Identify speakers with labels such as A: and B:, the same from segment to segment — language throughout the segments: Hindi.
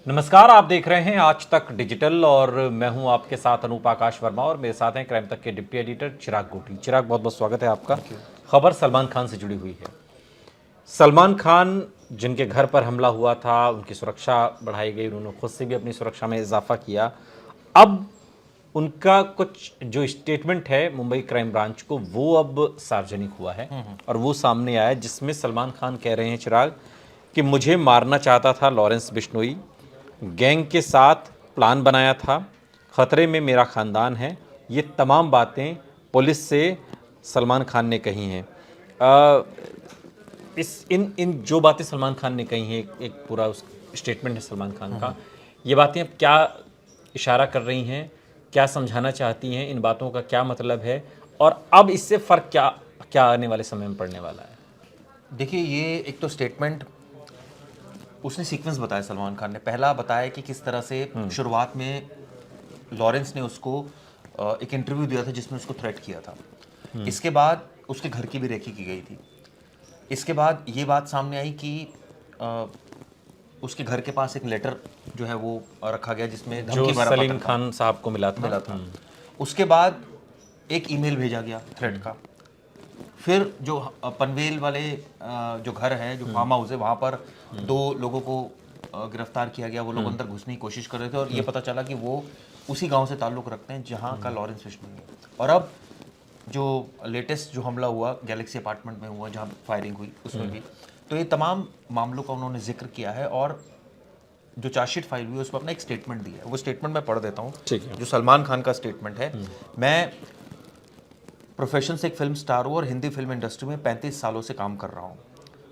A: नमस्कार, आप देख रहे हैं आज तक डिजिटल और मैं हूं आपके साथ अनूप आकाश वर्मा और मेरे साथ हैं क्राइम तक के डिप्टी एडिटर चिराग गोटी। चिराग, बहुत बहुत स्वागत है आपका। खबर सलमान खान से जुड़ी हुई है। सलमान खान जिनके घर पर हमला हुआ था, उनकी सुरक्षा बढ़ाई गई, उन्होंने खुद से भी अपनी सुरक्षा में इजाफा किया। अब उनका कुछ जो स्टेटमेंट है मुंबई क्राइम ब्रांच को, वो अब सार्वजनिक हुआ है और वो सामने आया, जिसमें सलमान खान कह रहे हैं चिराग कि मुझे मारना चाहता था लॉरेंस बिश्नोई, गैंग के साथ प्लान बनाया था, खतरे में मेरा खानदान है। ये तमाम बातें पुलिस से सलमान खान ने कही हैं। इस इन इन जो बातें सलमान खान ने कही हैं, एक पूरा उस स्टेटमेंट है सलमान खान का। ये बातें अब क्या इशारा कर रही हैं, क्या समझाना चाहती हैं, इन बातों का क्या मतलब है और अब इससे फ़र्क क्या क्या आने वाले समय में पड़ने वाला है?
B: देखिए, ये एक तो स्टेटमेंट उसने सीक्वेंस बताया। सलमान खान ने पहला बताया कि किस तरह से शुरुआत में लॉरेंस ने उसको एक इंटरव्यू दिया था जिसमें उसको थ्रेट किया था। इसके बाद उसके घर की भी रेकी की गई थी। इसके बाद ये बात सामने आई कि उसके घर के पास एक लेटर जो है वो रखा गया जिसमें
A: जो
B: धमकी भरा
A: सलीम
B: पत्र
A: खान साहब को मिला था।
B: उसके बाद एक ईमेल भेजा गया थ्रेट का। फिर जो पनवेल वाले जो घर है, जो फार्म हाउस है, वहाँ पर दो लोगों को गिरफ्तार किया गया। वो लोग अंदर घुसने की कोशिश कर रहे थे और ये पता चला कि वो उसी गांव से ताल्लुक़ रखते हैं जहाँ का लॉरेंस बिश्नोई है। और अब जो लेटेस्ट जो हमला हुआ गैलेक्सी अपार्टमेंट में हुआ, जहाँ फायरिंग हुई, उसमें भी तो ये तमाम मामलों का उन्होंने जिक्र किया है। और जो चार्जशीट फाइल हुई है उसमें अपना एक स्टेटमेंट दिया है। वो स्टेटमेंट मैं पढ़ देता हूँ, जो सलमान खान का स्टेटमेंट है। मैं प्रोफेशन से एक फिल्म स्टार हूँ और हिंदी फिल्म इंडस्ट्री में 35 सालों से काम कर रहा हूँ।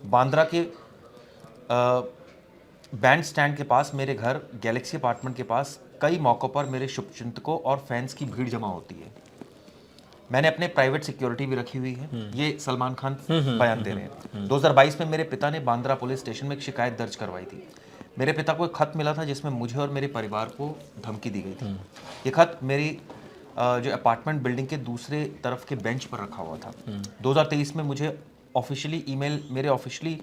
B: बांद्रा के बैंड स्टैंड के पास मेरे घर गैलेक्सी अपार्टमेंट के पास कई मौक़ों पर मेरे शुभचिंतकों और फैंस की भीड़ जमा होती है। मैंने अपने प्राइवेट सिक्योरिटी भी रखी हुई है। ये सलमान खान बयान दे रहे हैं। 2022 में मेरे पिता ने बांद्रा पुलिस स्टेशन में एक शिकायत दर्ज करवाई थी। मेरे पिता को एक खत मिला था जिसमें मुझे और मेरे परिवार को धमकी दी गई थी। ये खत मेरी जो अपार्टमेंट बिल्डिंग के दूसरे तरफ के बेंच पर रखा हुआ था। 2023 में मुझे ऑफिशियली ईमेल, मेरे ऑफिशियली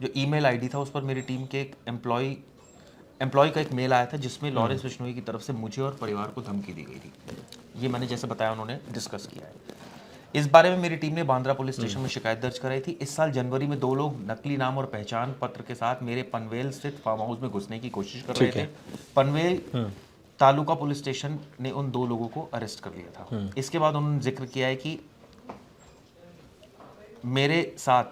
B: जो ईमेल आईडी था उस पर मेरी टीम के एक एम्प्लॉय का एक मेल आया था जिसमें लॉरेंस बिश्नोई की तरफ से मुझे और परिवार को धमकी दी गई थी। ये मैंने जैसे बताया उन्होंने डिस्कस किया है। इस बारे में मेरी टीम ने बांद्रा पुलिस स्टेशन में शिकायत दर्ज कराई थी। इस साल जनवरी में 2 लोग नकली नाम और पहचान पत्र के साथ मेरे पनवेल स्थित फार्म हाउस में घुसने की कोशिश कर रहे थे। पनवेल तालुका पुलिस स्टेशन ने उन 2 लोगों को अरेस्ट कर लिया था। इसके बाद उन्होंने जिक्र किया है कि मेरे साथ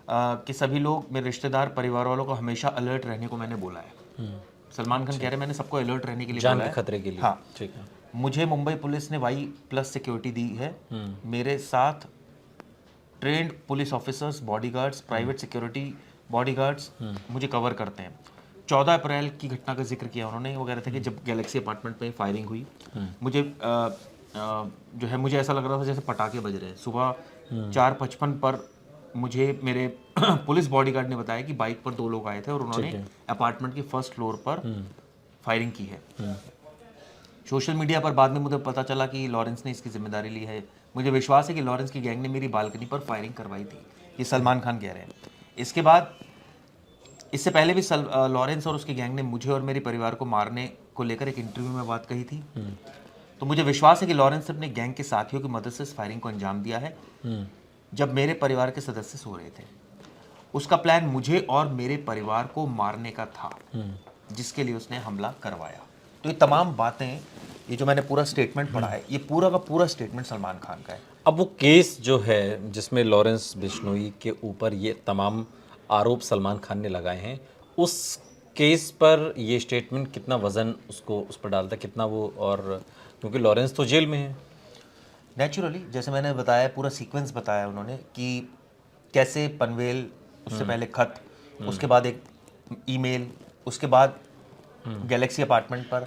B: कि सभी लोग, मेरे रिश्तेदार, परिवार वालों को हमेशा अलर्ट रहने को मैंने बोला है। सलमान खान कह रहे हैं मैंने सबको अलर्ट रहने के लिए
A: जान
B: बोला
A: के
B: है।
A: खतरे के लिए।
B: हाँ,
A: ठीक है।
B: मुझे मुंबई पुलिस ने Y+ सिक्योरिटी दी है। मेरे साथ trend police officers, bodyguards, private security bodyguards मुझे कवर करते हैं। 14 अप्रैल की घटना का जिक्र किया उन्होंने। वो कह रहे थे कि जब गैलेक्सी अपार्टमेंट में फायरिंग हुई, मुझे जो है मुझे ऐसा लग रहा था जैसे पटाखे बज रहे हैं। सुबह 4:55 पर मुझे मेरे पुलिस बॉडीगार्ड ने बताया कि बाइक पर 2 लोग आए थे और उन्होंने अपार्टमेंट के फर्स्ट फ्लोर पर फायरिंग की है। सोशल मीडिया पर बाद में मुझे पता चला कि लॉरेंस ने इसकी जिम्मेदारी ली है। मुझे विश्वास है कि लॉरेंस की गैंग ने मेरी बालकनी पर फायरिंग करवाई थी। ये सलमान खान कह रहे हैं। इसके बाद इससे पहले भी लॉरेंस और उसकी गैंग ने मुझे और मेरे परिवार को मारने को लेकर एक इंटरव्यू में बात कही थी। तो मुझे विश्वास है कि लॉरेंस ने अपने गैंग के साथियों की मदद से इस फायरिंग को अंजाम दिया है। जब मेरे परिवार के सदस्य सो रहे थे, उसका प्लान मुझे और मेरे परिवार को मारने का था, जिसके लिए उसने हमला करवाया। तो ये तमाम बातें, ये जो मैंने पूरा स्टेटमेंट पढ़ा है, ये पूरा का पूरा स्टेटमेंट सलमान खान का है।
A: अब वो केस जो है जिसमें लॉरेंस बिश्नोई के ऊपर ये तमाम आरोप सलमान खान ने लगाए हैं, उस केस पर ये स्टेटमेंट कितना वजन उसको उस पर डालता है, कितना वो, और क्योंकि लॉरेंस तो जेल में है।
B: नेचुरली, जैसे मैंने बताया, पूरा सीक्वेंस बताया उन्होंने कि कैसे पनवेल, उससे पहले खत, उसके बाद एक ईमेल, उसके बाद गैलेक्सी अपार्टमेंट पर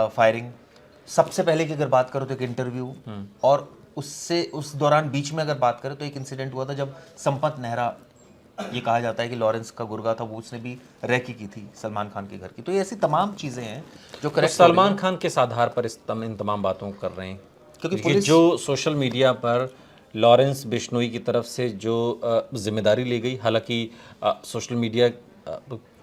B: फायरिंग। सबसे पहले की अगर बात करो तो एक इंटरव्यू, और उससे उस दौरान बीच में अगर बात करें तो एक इंसिडेंट हुआ था जब संपत नेहरा, ये कहा जाता है कि लॉरेंस का गुर्गा था, वो उसने भी रेकी की थी सलमान खान के घर की। तो ये ऐसी तमाम चीज़ें हैं जो
A: तो
B: करेक्ट
A: सलमान खान किस आधार पर इन तमाम बातों को कर रहे हैं?
B: क्योंकि
A: क्योंकि जो सोशल मीडिया पर लॉरेंस बिश्नोई की तरफ से जो जिम्मेदारी ली गई, हालांकि सोशल मीडिया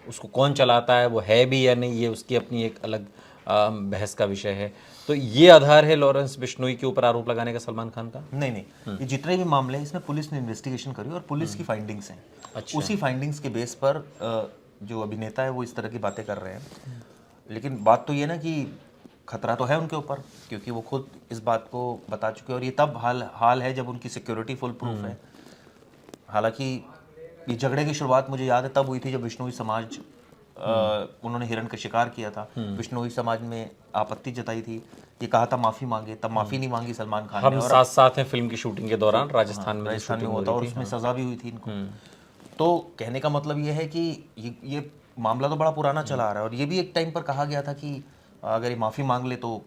A: उसको कौन चलाता है, वो है भी या नहीं, ये उसकी अपनी एक अलग बहस का विषय है। तो ये आधार है लॉरेंस बिश्नोई के ऊपर आरोप लगाने का सलमान खान का?
B: नहीं, ये जितने भी मामले हैं इसमें पुलिस ने इन्वेस्टिगेशन करी और पुलिस की फाइंडिंग्स हैं।
A: अच्छा।
B: उसी फाइंडिंग्स के बेस पर जो अभिनेता है वो इस तरह की बातें कर रहे हैं। लेकिन बात तो ये ना कि खतरा तो है उनके ऊपर, क्योंकि वो खुद इस बात को बता चुके हैं और ये तब हाल है जब उनकी सिक्योरिटी फुल प्रूफ है। हालांकि ये झगड़े की शुरुआत मुझे याद है तब हुई थी जब बिश्नोई समाज उन्होंने हिरण का शिकार किया था। बिश्नोई समाज में आपत्ति जताई थी, ये कहा था माफी मांगे, तब माफी नहीं मांगी सलमान खान ने।
A: हम साथ साथ हैं फिल्म की शूटिंग के दौरान राजस्थान में
B: राजस्थान में होता और उसमें सजा भी हुई थी इनको। तो कहने का मतलब ये है कि ये मामला तो बड़ा पुराना चला आ रहा है और ये भी एक टाइम पर कहा गया था कि अगर ये माफी मांग ले तो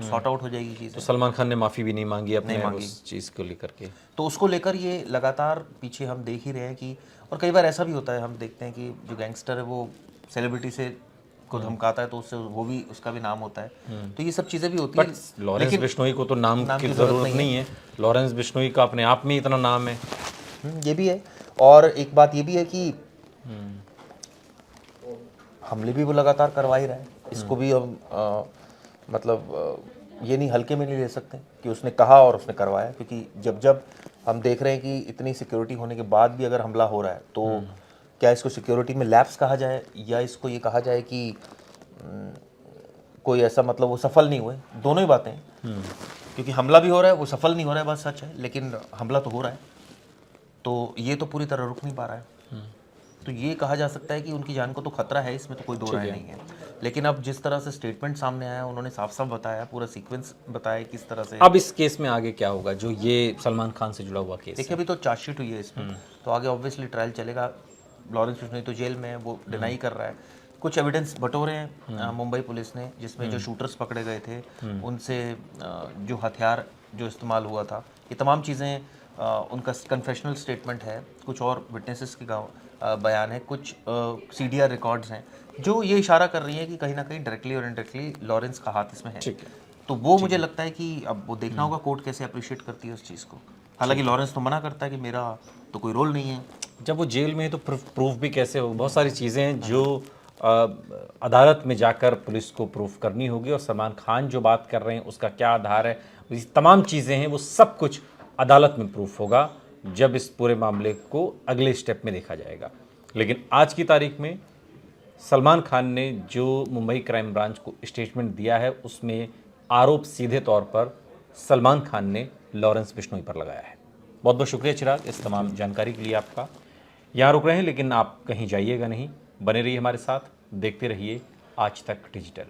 B: सॉर्ट आउट हो जाएगी चीज़।
A: तो सलमान खान ने माफी भी नहीं मांगी अपने उस चीज़ को लेकर के।
B: तो उसको लेकर ये लगातार पीछे हम देख ही रहे हैं कि, और कई बार ऐसा भी होता है, हम देखते हैं कि जो गैंगस्टर है वो सेलिब्रिटी से को धमकाता है तो उससे वो भी उसका भी नाम होता है। तो ये सब चीज़ें भी होती हैं।
A: लॉरेंस बिश्नोई को तो नाम की जरूरत नहीं है। लॉरेंस बिश्नोई का अपने आप में इतना नाम है।
B: ये भी है। और एक बात ये भी है कि हमले भी वो लगातार करवा ही रहा है। इसको भी हम ये नहीं हल्के में नहीं ले सकते कि उसने कहा और उसने करवाया, क्योंकि जब हम देख रहे हैं कि इतनी सिक्योरिटी होने के बाद भी अगर हमला हो रहा है तो क्या इसको सिक्योरिटी में लैप्स कहा जाए या इसको ये कहा जाए कि कोई ऐसा वो सफल नहीं हुए। दोनों ही बातें हैं, क्योंकि हमला भी हो रहा है, वो सफल नहीं हो रहा है, बात सच है, लेकिन हमला तो हो रहा है, तो ये तो पूरी तरह रुक नहीं पा रहा है। तो ये कहा जा सकता है कि उनकी जान को तो खतरा है, इसमें तो कोई दो राय नहीं है। लेकिन अब जिस तरह से स्टेटमेंट सामने आया, उन्होंने साफ साफ बताया, पूरा सीक्वेंस बताया किस तरह से।
A: अब इस केस में आगे क्या होगा, जो ये सलमान खान से जुड़ा हुआ केस?
B: देखिए अभी तो चार्जशीट हुई है इसमें, तो आगे ऑब्वियसली ट्रायल चलेगा। लॉरेंस बिश्नोई तो जेल में है, वो डिनाई कर रहा है। कुछ एविडेंस बटोरे हैं मुंबई पुलिस ने, जिसमें जो शूटर्स पकड़े गए थे उनसे जो हथियार जो इस्तेमाल हुआ था, ये तमाम चीज़ें, उनका कन्फेशनल स्टेटमेंट है, कुछ और विटनेसेस के बयान है, कुछ CDR रिकॉर्ड्स हैं जो ये इशारा कर रही है कि कहीं ना कहीं डायरेक्टली और इनडायरेक्टली लॉरेंस का हाथ इसमें है। तो वो मुझे लगता है कि अब वो देखना होगा कोर्ट कैसे अप्रिशिएट करती है उस चीज़ को। हालांकि लॉरेंस तो मना करता है कि मेरा तो कोई रोल नहीं है।
A: जब वो जेल में है तो प्रूफ भी कैसे हो? बहुत सारी चीज़ें हैं जो अदालत में जाकर पुलिस को प्रूफ करनी होगी, और सलमान खान जो बात कर रहे हैं उसका क्या आधार है, ये तमाम चीज़ें हैं, वो सब कुछ अदालत में प्रूफ होगा जब इस पूरे मामले को अगले स्टेप में देखा जाएगा। लेकिन आज की तारीख में सलमान खान ने जो मुंबई क्राइम ब्रांच को स्टेटमेंट दिया है, उसमें आरोप सीधे तौर पर सलमान खान ने लॉरेंस बिश्नोई पर लगाया है। बहुत बहुत शुक्रिया चिराग इस तमाम जानकारी के लिए आपका। यहाँ रुक रहे हैं, लेकिन आप कहीं जाइएगा नहीं, बने रहिए हमारे साथ, देखते रहिए आज तक डिजिटल।